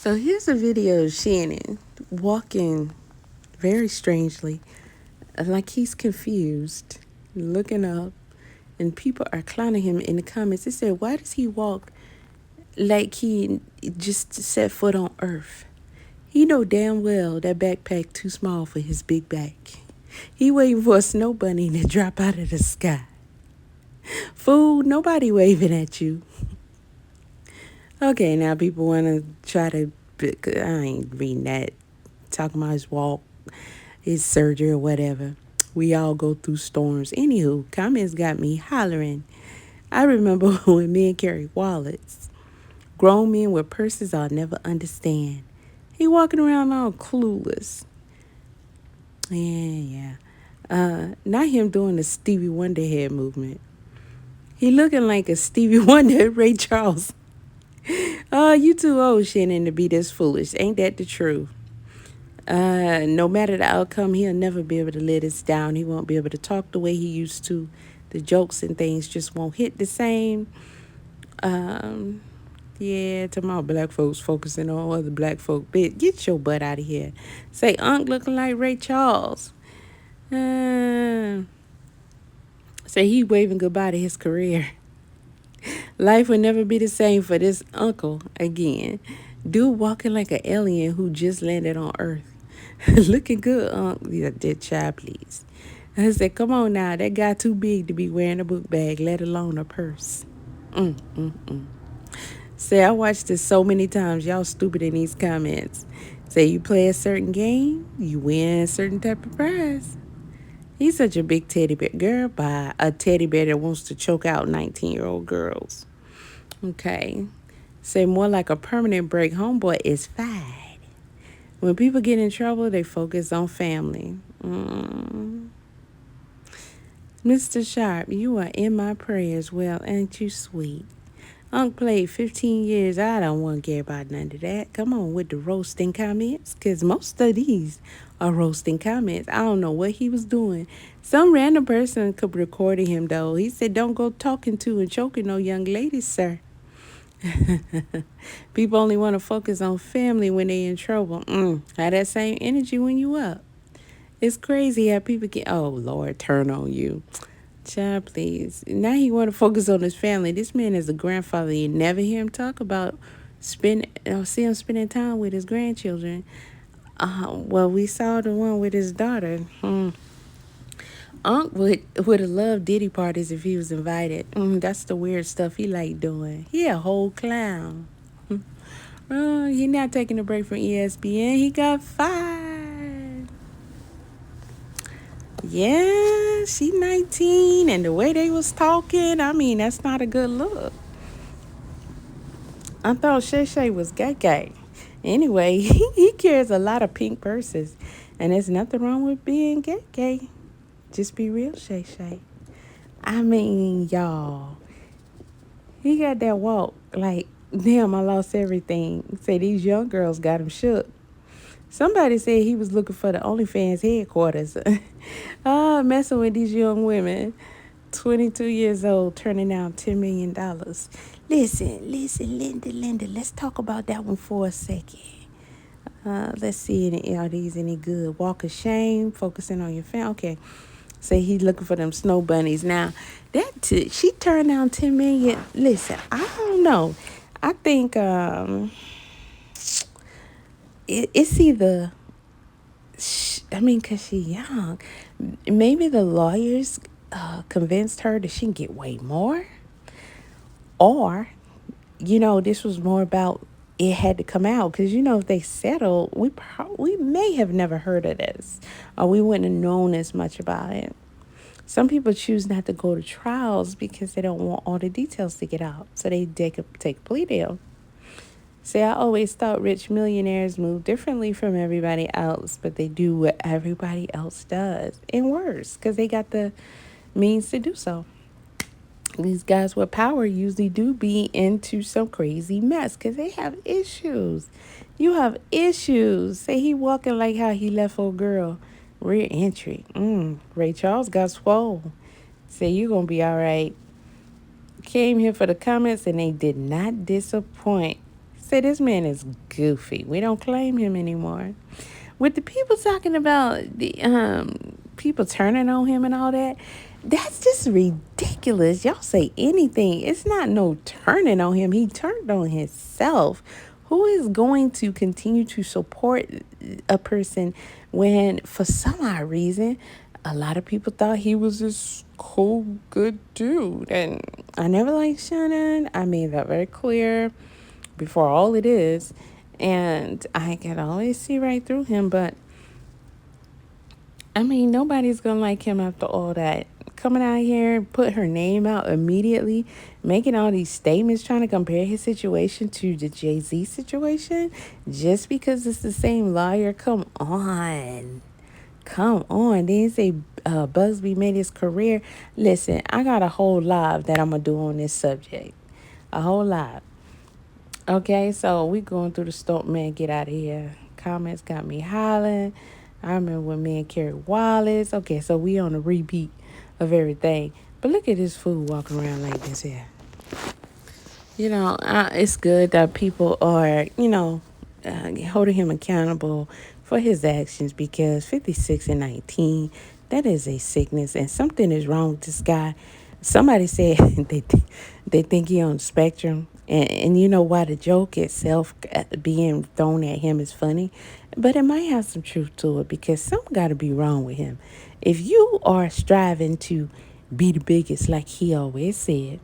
So here's a video of Shannon walking very strangely, like he's confused, looking up, and people are clowning him in the comments. They said, why does he walk like he just set foot on earth? He know damn well that backpack too small for his big back. He waiting for a snow bunny to drop out of the sky. Fool, nobody waving at you. Okay, now people want to try to, I ain't reading that. Talking about his walk, his surgery or whatever. We all go through storms. Anywho, comments got me hollering. I remember when men carried wallets. Grown men with purses I'll never understand. He walking around all clueless. Yeah. Not him doing the Stevie Wonder head movement. He looking like a Stevie Wonder Ray Charles. You too old, Shannon, to be this foolish. Ain't that the truth? No matter the outcome, he'll never be able to let us down. He won't be able to talk the way he used to. The jokes and things just won't hit the same. Yeah, to my black folks focusing on other black folk. Bitch, get your butt out of here. Say, Unc looking like Ray Charles. Say he waving goodbye to his career. Life will never be the same for this uncle again. Dude walking like an alien who just landed on Earth. Looking good, Unc. Dead child, please. I said, come on now. That guy too big to be wearing a book bag, let alone a purse. Say, I watched this so many times. Y'all stupid in these comments. Say, you play a certain game, you win a certain type of prize. He's such a big teddy bear. Girl, by a teddy bear that wants to choke out 19-year-old girls. Okay. Say, more like a permanent break. Homeboy is fine. When people get in trouble, they focus on family. Mr. Sharpe, you are in my prayers. Well, ain't you sweet? Unc played 15 years. I don't want to care about none of that. Come on with the roasting comments, because most of these are roasting comments. I don't know what he was doing. Some random person could recording him, though. He said, don't go talking to and choking no young ladies, sir. People only want to focus on family when they in trouble. Have that same energy when you up. It's crazy how people get, oh, Lord, turn on you. Child, please. Now he want to focus on his family. This man is a grandfather. You never hear him talk about see him spending time with his grandchildren. Well, we saw the one with his daughter. Unc would have loved Diddy parties if he was invited. That's the weird stuff he like doing. He a whole clown. He not taking a break from ESPN. He got fired. Yeah, she 19, and the way they was talking, I mean, that's not a good look. I thought Shay Shay was gay. Anyway, he carries a lot of pink purses, and there's nothing wrong with being gay. Just be real, Shay Shay. I mean, y'all, he got that walk like, damn, I lost everything. Say these young girls got him shook. Somebody said he was looking for the OnlyFans headquarters. Messing with these young women. 22 years old, turning down $10 million. Listen, Linda, let's talk about that one for a second. Let's see, are these any good? Walk of shame, focusing on your family. Okay, say he's looking for them snow bunnies. Now, she turned down $10 million. Listen, I don't know. I think it's either, because she's young, maybe the lawyers convinced her that she can get way more. Or, this was more about it had to come out. Because, if they settled, we may have never heard of this. Or we wouldn't have known as much about it. Some people choose not to go to trials because they don't want all the details to get out. So they take a plea deal. See, I always thought rich millionaires move differently from everybody else, but they do what everybody else does. And worse, because they got the means to do so. These guys with power usually do be into some crazy mess because they have issues. You have issues. Say he walking like how he left old girl. Rear entry. Ray Charles got swole. Say you gonna be all right. Came here for the comments and they did not disappoint. Say this man is goofy. We don't claim him anymore. With the people talking about the people turning on him and all that, that's just ridiculous. Y'all say anything. It's not no turning on him. He turned on himself. Who is going to continue to support a person when, for some odd reason, a lot of people thought he was this cool, good dude? And I never liked Shannon. I made that very clear before all it is. And I can always see right through him. But, I mean, nobody's going to like him after all that. Coming out here, put her name out immediately, making all these statements, trying to compare his situation to the Jay-Z situation just because it's the same lawyer. Come on. Come on. They say Busby made his career. Listen, I got a whole live that I'm going to do on this subject. A whole live. Okay, so we going through the store. Man, get out of here. Comments got me hollering. I remember when me and Carrie Wallace. Okay, so we on a repeat of everything. But look at this fool walking around like this here. It's good that people are, holding him accountable for his actions because 56 and 19, that is a sickness and something is wrong with this guy. Somebody said they think he on the spectrum. And you know why the joke itself being thrown at him is funny. But it might have some truth to it because something got to be wrong with him. If you are striving to be the biggest like he always said,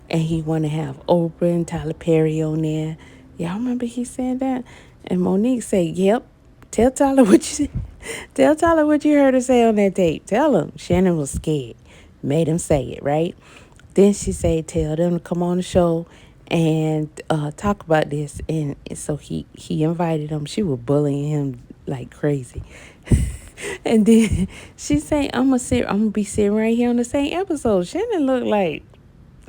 and he want to have Oprah and Tyler Perry on there. Y'all remember he said that? And Monique said, yep. Tell Tyler what you heard her say on that tape. Tell him. Shannon was scared. Made him say it, right? Then she said, tell them to come on the show and talk about this. And so he invited him. She was bullying him like crazy. And then she said, I'm gonna be sitting right here on the same episode. Shannon looked like,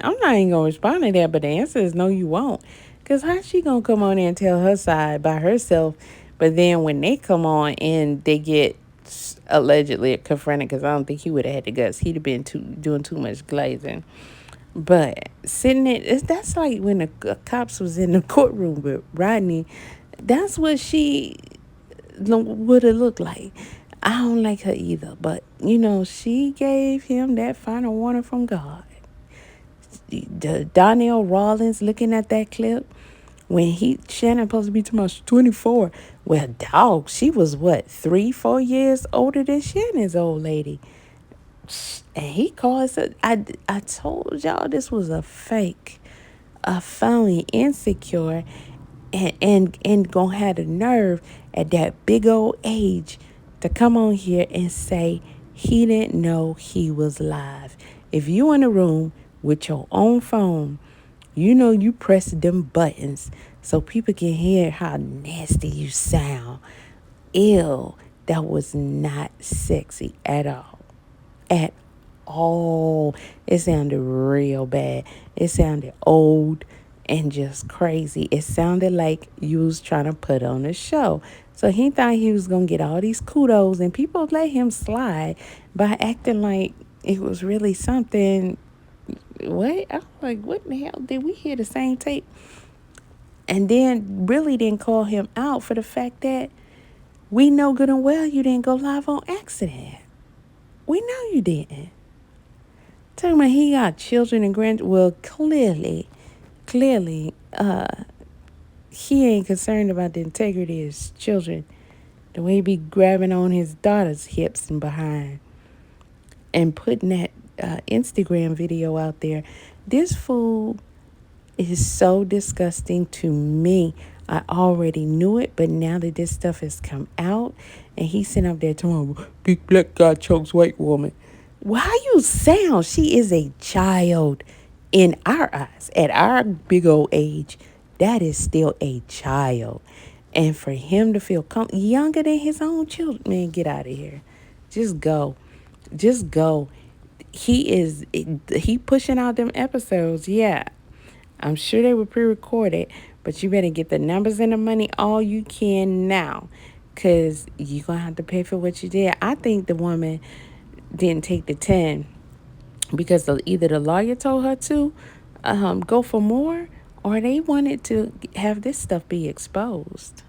I'm not even going to respond to that, but the answer is no, you won't. Because how's she going to come on and tell her side by herself, but then when they come on and they get allegedly confronted, because I don't think he would have had the guts. He'd have been doing too much glazing. But sitting there, that's like when the cops was in the courtroom with Rodney. That's what she would have looked like. I don't like her either, but, she gave him that final warning from God. Donnell Rawlins looking at that clip when Shannon supposed to be too much 24. Well, dog, she was what, 3-4 years older than Shannon's old lady. And he calls it. I told y'all this was a fake, a phony, insecure, and gonna have the nerve at that big old age to come on here and say he didn't know he was live. If you in a room with your own phone, you press them buttons so people can hear how nasty you sound. Ew, that was not sexy at all. At all. It sounded real bad. It sounded old and just crazy. It sounded like you was trying to put on a show. So he thought he was going to get all these kudos and people let him slide by acting like it was really something. What? I was like, what in the hell? Did we hear the same tape? And then really didn't call him out for the fact that we know good and well you didn't go live on accident. We know you didn't. Talking about he got children and well, clearly, he ain't concerned about the integrity of his children. The way he be grabbing on his daughter's hips and behind and putting that Instagram video out there. This fool is so disgusting to me. I already knew it, but now that this stuff has come out and he's sitting up there talking about big black guy chokes white woman. Well, how you sound? She is a child in our eyes. At our big old age, that is still a child. And for him to feel younger than his own children, man, get out of here. Just go. Just go. He pushing out them episodes. Yeah, I'm sure they were pre-recorded, but you better get the numbers and the money all you can now, because you're going to have to pay for what you did. I think the woman didn't take the 10 because either the lawyer told her to go for more, or they wanted to have this stuff be exposed.